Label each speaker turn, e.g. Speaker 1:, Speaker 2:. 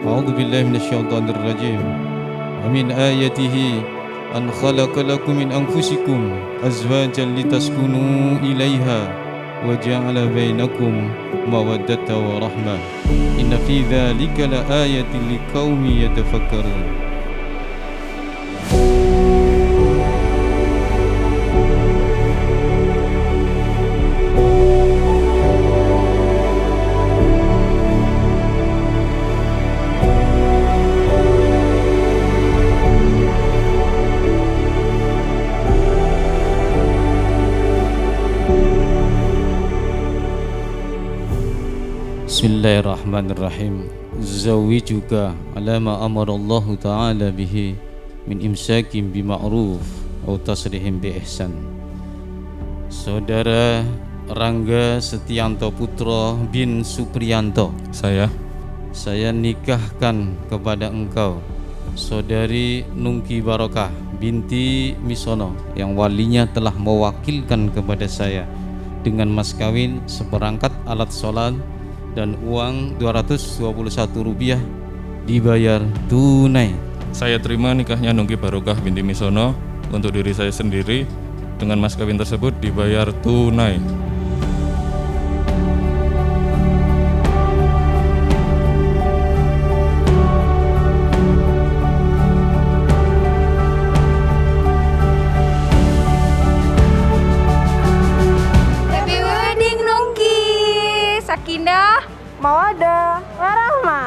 Speaker 1: أعوذ بالله من الشيطان الرجيم ومن آياته أن خلق لكم من أنفسكم أزواجا لتسكنوا إليها وجعل بينكم مودة ورحمة إن في ذلك لآية لقوم يتفكرون. Bismillahirrahmanirrahim. Zawwijuka ala ma amara Allah Ta'ala bihi min imsakin bima'ruf atau tasrihim bi ihsan. Saudara Rangga Setianto Putra bin Supriyanto, saya nikahkan kepada engkau Saudari Nungki Barokah binti Misono yang walinya telah mewakilkan kepada saya dengan mas kawin seperangkat alat sholat dan uang Rp221 dibayar tunai.
Speaker 2: Saya terima nikahnya Nungki Barokah binti Misono untuk diri saya sendiri dengan mas kawin tersebut dibayar tunai.
Speaker 3: Happy wedding Nungki, Sakinah, Mawaddah, Warahmah.